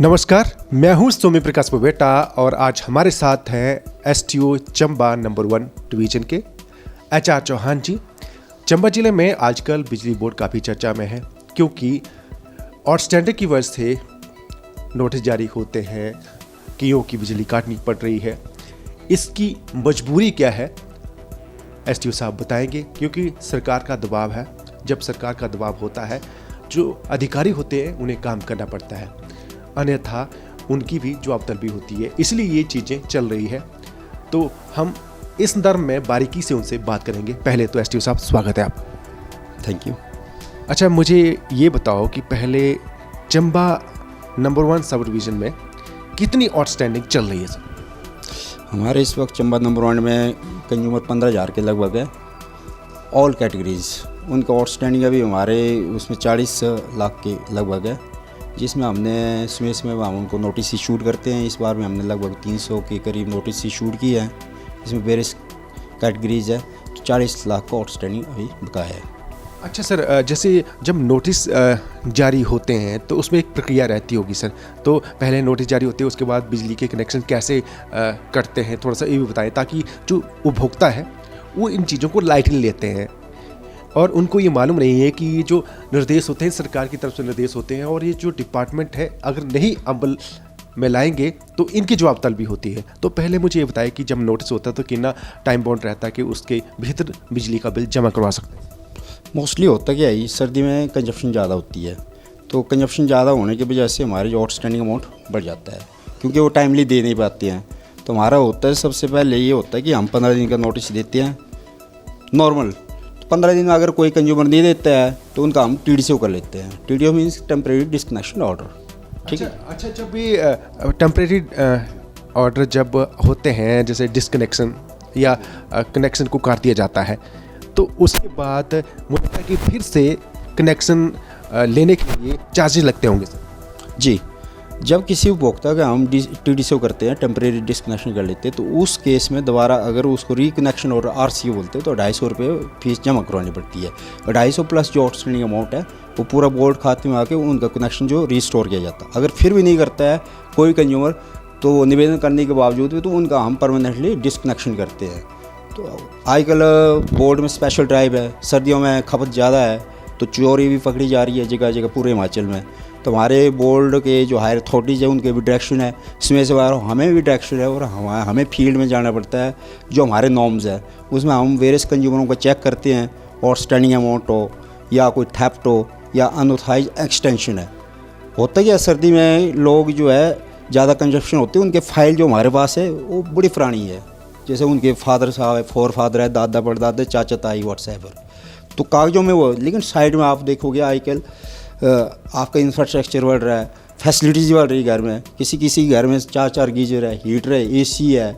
नमस्कार, मैं हूं सोमी प्रकाश बेटा और आज हमारे साथ हैं एसटीओ चंबा नंबर 1 डिवीजन के एचआर चौहान जी। चंबा जिले में आजकल बिजली बोर्ड काफ़ी चर्चा में है क्योंकि आउटस्टैंडिंग की वजह से नोटिस जारी होते हैं, कईयों की बिजली काटनी पड़ रही है। इसकी मजबूरी क्या है, एसटीओ साहब बताएंगे। क्योंकि सरकार का दबाव है, जब सरकार का दबाव होता है जो अधिकारी होते हैं उन्हें काम करना पड़ता है, अन्यथा उनकी भी जवाबतलबी होती है। इसलिए ये चीज़ें चल रही है। तो हम इस संदर्भ में बारीकी से उनसे बात करेंगे। पहले तो एसटीओ साहब स्वागत है आप। Thank you. अच्छा, मुझे ये बताओ कि पहले चंबा नंबर 1 सब डिवीज़न में कितनी आउटस्टैंडिंग चल रही है सर? हमारे इस वक्त चंबा नंबर 1 में कंज्यूमर 15,000 के लगभग है, ऑल कैटेगरीज। उनका आउटस्टैंडिंग अभी हमारे उसमें 40 लाख के लगभग है, जिसमें हमने इसमें हम उनको नोटिस इशूड करते हैं। इस बार में हमने लगभग 300 के करीब नोटिस इशूड की है, इसमें वेरियस कैटेगरीज है। तो 40 लाख का आउटस्टैंडिंग अभी बकाया है। अच्छा सर, जैसे जब नोटिस जारी होते हैं तो उसमें एक प्रक्रिया रहती होगी सर। तो पहले नोटिस जारी होते हैं, उसके बाद बिजली के कनेक्शन कैसे करते हैं, थोड़ा सा ये भी बताएं ताकि जो उपभोक्ता है वो इन चीज़ों को लाइटली लेते हैं और उनको ये मालूम नहीं है कि ये जो निर्देश होते हैं सरकार की तरफ से निर्देश होते हैं और ये जो डिपार्टमेंट है अगर नहीं अमल में लाएंगे तो इनकी जवाबतलबी होती है। तो पहले मुझे ये बताएं कि जब नोटिस होता है तो कितना टाइम बाउंड रहता है कि उसके भीतर बिजली का बिल जमा करवा सकते हैं? मोस्टली होता क्या है, सर्दी में कंजप्शन ज़्यादा होती है, तो कंजप्शन ज़्यादा होने की वजह से हमारे जो आउटस्टैंडिंग अमाउंट बढ़ जाता है, क्योंकि वो टाइमली दे नहीं पाते हैं। तो हमारा होता है, सबसे पहले ये होता है कि हम 15 दिन का नोटिस देते हैं नॉर्मल। 15 दिन में अगर कोई कंज्यूमर नहीं देता है तो उनका हम TDCO कर लेते हैं। TDCO means temporary disconnection order. ठीक है। अच्छा, जब भी टेम्परेरी ऑर्डर जब होते हैं, जैसे डिस्कनेक्शन या कनेक्शन को काट दिया जाता है, तो उसके बाद मुझे लगता है कि फिर से कनेक्शन लेने के लिए चार्जेस लगते होंगे सर? जी, जब किसी उपभोक्ता का हम TDCO करते हैं, टेम्परेरी डिस्कनेक्शन कर लेते हैं, तो उस केस में दोबारा अगर उसको रिकनेक्शन और RCO बोलते हैं तो 250 रुपये फीस जमा करवानी पड़ती है। 250 प्लस जो आउटस्टैंडिंग अमाउंट है वो पूरा बोर्ड खाते में आके उनका कनेक्शन जो रिस्टोर किया जाता है। अगर फिर भी नहीं करता है कोई कंज्यूमर, तो निवेदन करने के बावजूद भी तो उनका हम परमानेंटली डिस्कनेक्शन करते हैं। तो आजकल बोर्ड में स्पेशल ड्राइव है, सर्दियों में खपत ज़्यादा है तो चोरी भी पकड़ी जा रही है जगह जगह पूरे हिमाचल में। तो हमारे बोर्ड के जो हायर अथॉरिटीज़ है उनके भी डायरेक्शन है, इसमें से बाहर हमें भी डायरेक्शन है और हमें फील्ड में जाना पड़ता है। जो हमारे नॉर्म्स है उसमें हम वेरियस कंज्यूमरों को चेक करते हैं, आउटस्टैंडिंग अमाउंट हो या कोई थेफ्ट हो या अनऑथराइज एक्सटेंशन है। होता क्या, सर्दी में लोग जो है ज़्यादा कंजप्शन होते हैं, उनके फाइल जो हमारे पास है वो बड़ी पुरानी है, जैसे उनके फादर साहब है, फोर फादर है, दादा परदादा, चाचा ताई व्हाट्सएवर, तो कागजों में वो। लेकिन साइड में आप देखोगे आजकल आपका इंफ्रास्ट्रक्चर बढ़ रहा है, फैसिलिटीज़ बढ़ रही है घर में। किसी घर में 4 गीजर है, हीटर है, AC है,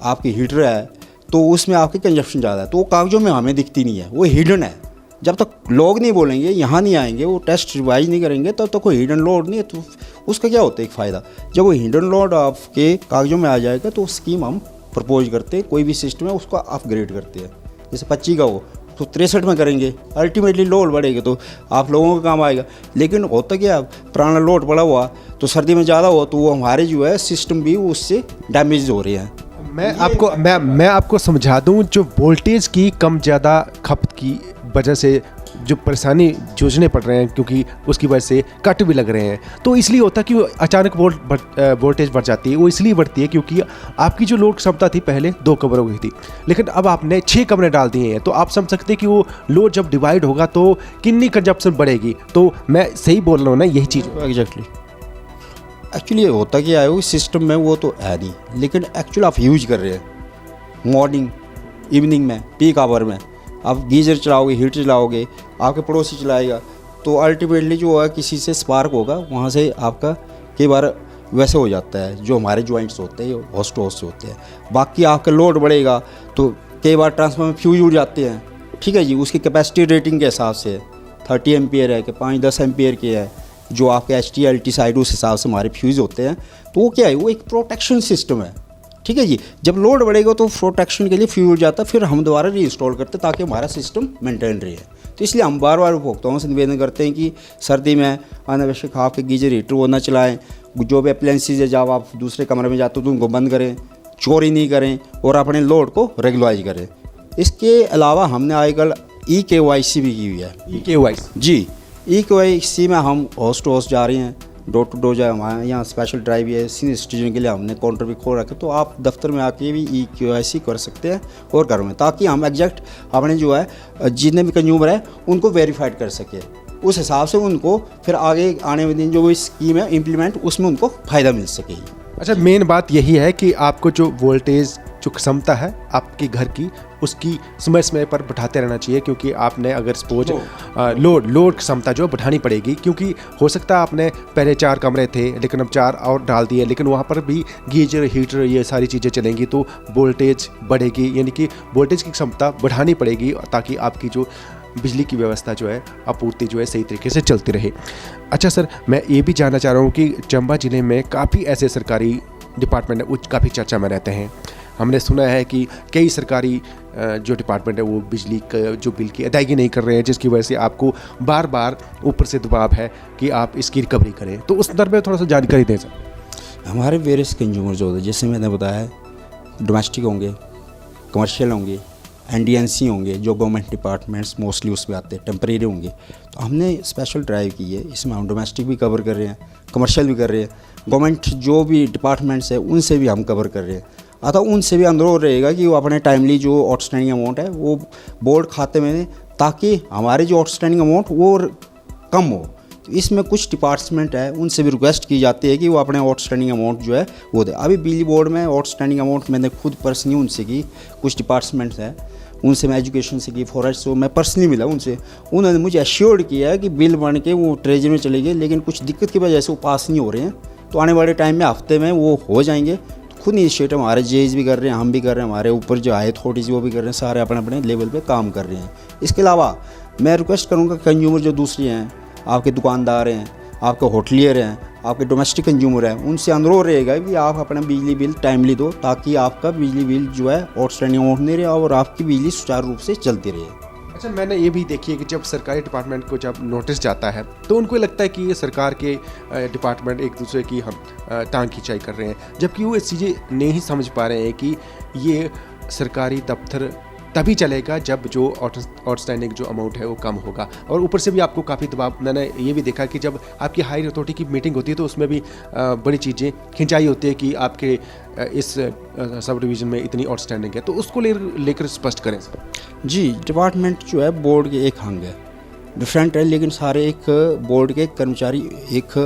आपकी हीटर है, तो उसमें आपकी कंजप्शन ज़्यादा है। तो वो कागजों में हमें दिखती नहीं है, वो हिडन है। जब तक लोग नहीं बोलेंगे, यहाँ नहीं आएंगे, वो टेस्ट रिवाइज नहीं करेंगे, तब तक कोई हिडन लोड नहीं है। तो उसका क्या होता है एक फ़ायदा, जब वो हिडन लोड आपके कागजों में आ जाएगा तो स्कीम हम प्रपोज करते हैं, कोई भी सिस्टम है उसको अपग्रेड करते हैं। जैसे 25 का हो तो 63 में करेंगे, अल्टीमेटली लोड बढ़ेगा तो आप लोगों का काम आएगा। लेकिन होता क्या, पुराना लोड पड़ा हुआ तो सर्दी में ज़्यादा हुआ तो वो हमारे जो है सिस्टम भी उससे डैमेज हो रहे हैं। मैं आपको समझा दूं, जो वोल्टेज की कम ज़्यादा खपत की वजह से जो परेशानी जूझने पड़ रहे हैं, क्योंकि उसकी वजह से कट भी लग रहे हैं, तो इसलिए होता है कि अचानक वोल्टेज बढ़ जाती है। वो इसलिए बढ़ती है क्योंकि आपकी जो लोड क्षमता थी पहले 2 कमरों की थी, लेकिन अब आपने 6 कमरे डाल दिए हैं। तो आप समझ सकते हैं कि वो लोड जब डिवाइड होगा तो कितनी कंजप्शन बढ़ेगी। तो मैं सही बोल रहा हूँ ना, यही चीज़? एग्जैक्टली। एक्चुअली होता क्या है, वो सिस्टम में वो तो है नहीं, लेकिन एक्चुअली आप यूज कर रहे हैं मॉर्निंग, इवनिंग में, पीक आवर में। आप गीज़र चलाओगे, हीटर चलाओगे, आपके पड़ोसी चलाएगा, तो अल्टीमेटली जो है किसी से स्पार्क होगा, वहाँ से आपका कई बार वैसे हो जाता है। जो हमारे जॉइंट्स होते हैं होस्ट टू होस्ट होते हैं, बाकी आपका लोड बढ़ेगा तो कई बार ट्रांसफार्मर फ्यूज उड़ जाते हैं। ठीक है जी, उसकी कैपेसिटी रेटिंग के हिसाब से 30 एम्पियर है कि 5-10 एम्पियर के है, जो आपके HT-LT साइड उस हिसाब से हमारे फ्यूज़ होते हैं। तो वो क्या है, वो एक प्रोटेक्शन सिस्टम है। ठीक है जी, जब लोड बढ़ेगा तो प्रोटेक्शन के लिए फ्यूल जाता है, फिर हम दोबारा रीइंस्टॉल करते ताकि हमारा सिस्टम मेंटेन रहे। तो इसलिए हम बार बार उपभोक्ताओं से निवेदन करते हैं कि सर्दी में अनावश्यक आपके गीजर हीटर वो ना चलाएँ, जो भी अप्लायंसेज है जब आप दूसरे कमरे में जाते हो तो उनको बंद करें, चोरी नहीं करें और अपने लोड को रेगुलाइज करें। इसके अलावा हमने आजकल EKYC भी की हुई है। EKYC जी, EKYC में हम हाउस टू हाउस जा रहे हैं, डोर टू डोर जाए। हमारे यहाँ स्पेशल ड्राइव है, सीनियर सिटीजन के लिए हमने काउंटर भी खोल रखे, तो आप दफ्तर में आके भी EKYC कर सकते हैं और घरों में, ताकि हम एग्जैक्ट अपने जो है जितने भी कंज्यूमर है उनको वेरीफाइड कर सके। उस हिसाब से उनको फिर आगे आने वाले दिन जो वो स्कीम है इम्प्लीमेंट, उसमें उनको फ़ायदा मिल सके। अच्छा, मेन बात यही है कि आपको जो वोल्टेज जो क्षमता है आपके घर की, उसकी समय समय पर बढ़ाते रहना चाहिए, क्योंकि आपने अगर सपोज लोड क्षमता जो बढ़ानी पड़ेगी, क्योंकि हो सकता है आपने पहले 4 कमरे थे लेकिन अब 4 और डाल दिए, लेकिन वहाँ पर भी गीजर हीटर ये सारी चीज़ें चलेंगी तो वोल्टेज बढ़ेगी, यानी कि वोल्टेज की क्षमता बढ़ानी पड़ेगी ताकि आपकी जो बिजली की व्यवस्था जो है, आपूर्ति जो है सही तरीके से चलती रहे। अच्छा सर, मैं ये भी जानना चाह रहा हूँ कि चंबा ज़िले में काफ़ी ऐसे सरकारी डिपार्टमेंट है काफ़ी चर्चा में रहते हैं। हमने सुना है कि कई सरकारी जो डिपार्टमेंट है वो बिजली का जो बिल की अदायगी नहीं कर रहे हैं, जिसकी वजह से आपको बार बार ऊपर से दबाव है कि आप इसकी रिकवरी करें। तो उस संदर्भ में थोड़ा सा जानकारी दें सर। हमारे वेरियस कंज्यूमर जो होते हैं, जैसे मैंने बताया, डोमेस्टिक होंगे, कमर्शियल होंगे, NDNC होंगे, जो गवर्नमेंट डिपार्टमेंट्स मोस्टली उसमें आते हैं, टेम्परेरी होंगे। तो हमने स्पेशल ड्राइव की है, इसमें हम डोमेस्टिक भी कवर कर रहे हैं, कमर्शियल भी कर रहे हैं, गवर्नमेंट जो भी डिपार्टमेंट्स है उनसे भी हम कवर कर रहे हैं। अतः उनसे भी अनुरोध रहेगा कि वो अपने टाइमली जो आउटस्टैंडिंग अमाउंट है वो बोर्ड खाते में दें, ताकि हमारे जो आउटस्टैंडिंग अमाउंट वो कम हो। तो इसमें कुछ डिपार्टमेंट है उनसे भी रिक्वेस्ट की जाती है कि वो अपने आउटस्टैंडिंग अमाउंट जो है वो दे। अभी बिजली बोर्ड में आउटस्टैंडिंग अमाउंट मैंने खुद पर्सनली उनसे की, कुछ डिपार्टमेंट्स हैं उनसे मैं एजुकेशन से की, फॉरेस्ट से मैं पर्सनली मिला उनसे, उन्होंने मुझे एश्योर्ड किया है कि बिल बन के वो ट्रेजरी में चले गए, लेकिन कुछ दिक्कत की वजह से वो पास नहीं हो रहे हैं। तो आने वाले टाइम में हफ्ते में वो हो जाएंगे। तो खुद इनिशिएटिव हमारे जेज भी कर रहे हैं, हम भी कर रहे हैं, हमारे ऊपर जो हाई अथॉरिटीज़ वो भी कर रहे हैं, सारे अपने अपने लेवल पे काम कर रहे हैं। इसके अलावा मैं रिक्वेस्ट करूँगा कंज्यूमर जो दूसरे हैं, आपके दुकानदार हैं, आपके होटलियर हैं, आपके डोमेस्टिक कंज्यूमर हैं, उनसे अनुरोध रहेगा कि आप अपना बिजली बिल टाइमली दो, ताकि आपका बिजली बिल जो है आउटस्टैंडिंग अमाउंट नहीं रहे और आपकी बिजली सुचारू रूप से चलती रहे। अच्छा, मैंने ये भी देखी है कि जब सरकारी डिपार्टमेंट को जब नोटिस जाता है तो उनको लगता है कि ये सरकार के डिपार्टमेंट एक दूसरे की हम टांग खिंचाई कर रहे हैं, जबकि वो इस चीज़ें नहीं समझ पा रहे हैं कि ये सरकारी दफ्तर तभी चलेगा जब जो आउटस्टैंडिंग जो अमाउंट है वो कम होगा। और ऊपर से भी आपको काफ़ी दबाव, मैंने ये भी देखा कि जब आपकी हायर अथॉरिटी की मीटिंग होती है तो उसमें भी बड़ी चीज़ें खिंचाई होती है कि आपके इस सब डिवीज़न में इतनी आउटस्टैंडिंग है, तो उसको लेकर स्पष्ट करें सर। जी, डिपार्टमेंट जो है बोर्ड के एक अंग है, डिफरेंट है, लेकिन सारे एक बोर्ड के कर्मचारी, एक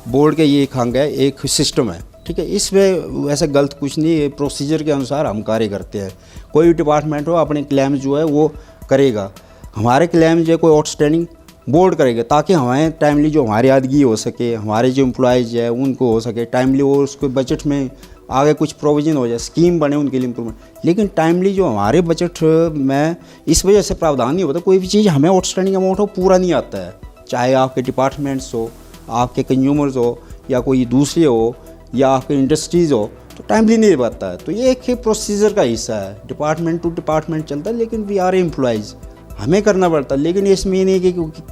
बोर्ड के ये एक अंग है, एक सिस्टम है, ठीक है। इसमें ऐसा गलत कुछ नहीं है, प्रोसीजर के अनुसार हम कार्य करते हैं। कोई भी डिपार्टमेंट हो अपने क्लेम जो है वो करेगा, हमारे क्लेम जो है कोई आउटस्टैंडिंग बोर्ड करेगा, ताकि हमारे टाइमली जो हमारी यादगी हो सके, हमारे जो एम्प्लॉयज़ है उनको हो सके टाइमली, वो उसको बजट में आगे कुछ प्रोविज़न हो जाए, स्कीम बने उनके लिए इम्प्रूवमेंट। लेकिन टाइमली जो हमारे बजट में इस वजह से प्रावधान नहीं होता, कोई भी चीज़ हमें आउटस्टैंडिंग अमाउंट हो पूरा नहीं आता है, चाहे आपके डिपार्टमेंट्स हो, आपके कंज्यूमर्स हो, या कोई दूसरे हो, या आपके इंडस्ट्रीज़ हो, तो टाइमली नहीं पाता है। तो ये एक प्रोसीजर का हिस्सा है, डिपार्टमेंट टू डिपार्टमेंट चलता है, लेकिन वी आर एम्प्लॉयज़, हमें करना पड़ता है। लेकिन इसमें नहीं कि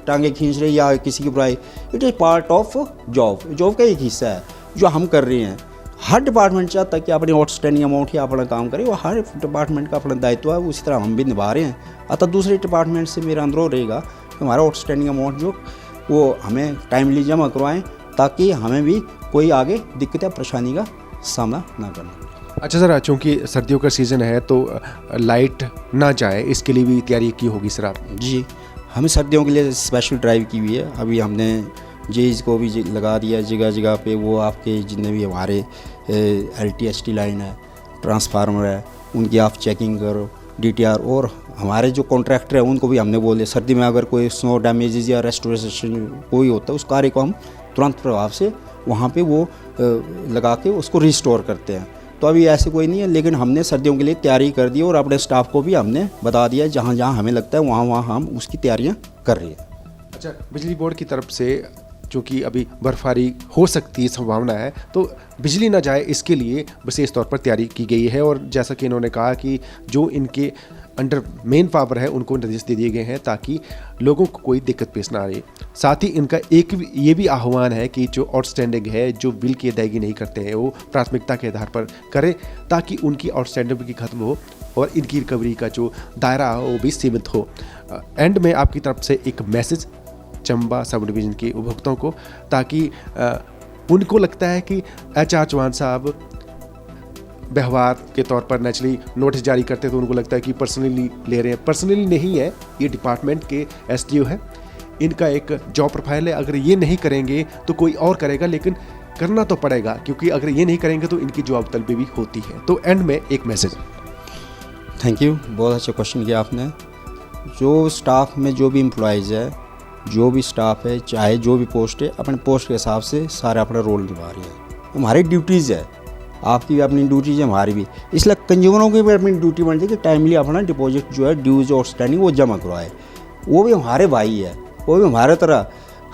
टांगे खींच रहे या किसी की बुराई, it is part of job का एक हिस्सा है जो हम कर रहे हैं। हर डिपार्टमेंट चाहता है कि अपने आउटस्टैंडिंग अमाउंट ही अपना काम करे, और हर डिपार्टमेंट का अपना दायित्व है, उसी तरह हम भी निभा रहे हैं। अतः दूसरे डिपार्टमेंट से मेरा अनुरोध रहेगा कि हमारा आउटस्टैंडिंग अमाउंट जो वो हमें टाइमली जमा करवाएं, ताकि हमें भी कोई आगे दिक्कत या परेशानी का सामना ना करना। अच्छा सर, चूँकि सर्दियों का सीज़न है तो लाइट ना जाए, इसके लिए भी तैयारी की होगी सर आप? जी, हमें सर्दियों के लिए स्पेशल ड्राइव की हुई है। अभी हमने जेज को भी लगा दिया जगह जगह पे, वो आपके जितने भी हमारे LT-ST लाइन है, ट्रांसफार्मर है, उनकी आप चेकिंग करो, DTR। और हमारे जो कॉन्ट्रैक्टर है उनको भी हमने बोले, सर्दी में अगर कोई स्नो डैमेजेस या रेस्टोरेशन कोई होता है, उस कार्य को हम तुरंत प्रभाव से वहाँ पे वो लगा के उसको रिस्टोर करते हैं। तो अभी ऐसे कोई नहीं है, लेकिन हमने सर्दियों के लिए तैयारी कर दी, और अपने स्टाफ को भी हमने बता दिया, जहाँ जहाँ हमें लगता है वहाँ हम उसकी तैयारियाँ कर रही हैं। अच्छा, बिजली बोर्ड की तरफ से चूँकि अभी बर्फबारी हो सकती है, संभावना है, तो बिजली ना जाए इसके लिए विशेष तौर पर तैयारी की गई है। और जैसा कि इन्होंने कहा कि जो इनके अंडर मेन पावर है उनको निर्देश दे दिए गए हैं ताकि लोगों को कोई दिक्कत पेश ना आए। साथ ही इनका ये भी आह्वान है कि जो आउटस्टैंडिंग है, जो बिल की अदायगी नहीं करते हैं, वो प्राथमिकता के आधार पर करें ताकि उनकी आउटस्टैंडिंग भी खत्म हो और इनकी रिकवरी का जो दायरा हो वो भी सीमित हो। एंड में आपकी तरफ से एक मैसेज चंबा सब डिवीज़न के उपभोक्ताओं को, ताकि उनको लगता है कि HR चौहान साहब व्यवहार के तौर पर नेचुरली नोटिस जारी करते हैं तो उनको लगता है कि पर्सनली ले रहे हैं। पर्सनली नहीं है, ये डिपार्टमेंट के SDO है, इनका एक जॉब प्रोफाइल है। अगर ये नहीं करेंगे तो कोई और करेगा, लेकिन करना तो पड़ेगा क्योंकि अगर ये नहीं करेंगे तो इनकी जॉब तलबी भी होती है। तो एंड में एक मैसेज। थैंक यू, बहुत अच्छा क्वेश्चन किया आपने। जो स्टाफ में जो भी एम्प्लॉयज़ है, जो भी स्टाफ है, चाहे जो भी पोस्ट है, अपने पोस्ट के हिसाब से सारे अपना रोल निभा रहे हैं। हमारी ड्यूटीज़ है, आपकी भी अपनी ड्यूटीज़ है, हमारी भी। इसलिए कंज्यूमरों की भी अपनी ड्यूटी बनती है कि टाइमली अपना डिपॉजिट जो है, ड्यूज आउटस्टैंडिंग वो जमा करवाए। वो भी हमारे भाई है, वो भी हमारे तरह,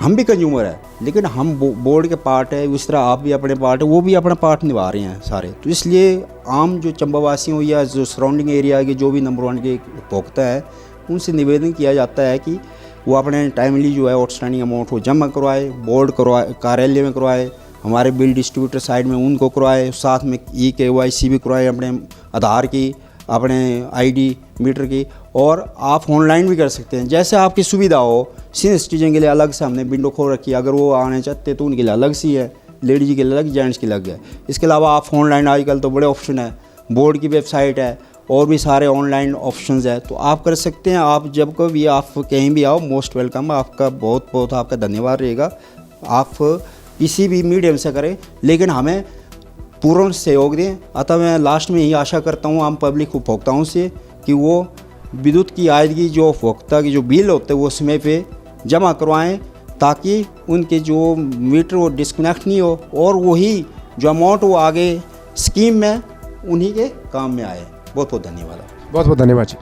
हम भी कंज्यूमर है, लेकिन हम बोर्ड के पार्ट है, उस तरह आप भी अपने पार्ट है, वो भी अपना पार्ट निभा रहे हैं सारे। तो इसलिए आम जो चंबावासी हो या जो सराउंडिंग एरिया के जो भी नंबर 1 के उपभोक्ता है, उनसे निवेदन किया जाता है कि वो अपने टाइमली जो है आउटस्टैंडिंग अमाउंट वो जमा करवाए, बोर्ड करवाए, कार्यालय में करवाए, हमारे बिल डिस्ट्रीब्यूटर साइड में उनको करवाए, साथ में KYC भी करवाए, अपने आधार की, अपने ID मीटर की। और आप ऑनलाइन भी कर सकते हैं, जैसे आपकी सुविधा हो। सीनियर सिटीजन के लिए अलग से हमने विंडो खोल रखी है, अगर वो आने चाहते तो उनके लिए अलग सी है, लेडीज के लिए अलग, जेंट्स के अलग है। इसके अलावा आप ऑनलाइन आजकल तो बड़े ऑप्शन है, बोर्ड की वेबसाइट है और भी सारे ऑनलाइन ऑप्शंस है, तो आप कर सकते हैं। आप जब कभी आप कहीं भी आओ, मोस्ट वेलकम। आपका बहुत बहुत आपका धन्यवाद रहेगा। आप किसी भी मीडियम से करें, लेकिन हमें पूर्ण सहयोग दें। अतः मैं लास्ट में यही आशा करता हूँ आम पब्लिक उपभोक्ताओं से कि वो विद्युत की आयदगी जो उपभोक्ता की जो बिल होते हैं वो समय पे जमा करवाएं, ताकि उनके जो मीटर वो डिस्कनेक्ट नहीं हो और वही जो अमाउंट वो आगे स्कीम में उन्हीं के काम में आए। बहुत बहुत धन्यवाद। बहुत बहुत धन्यवाद जी।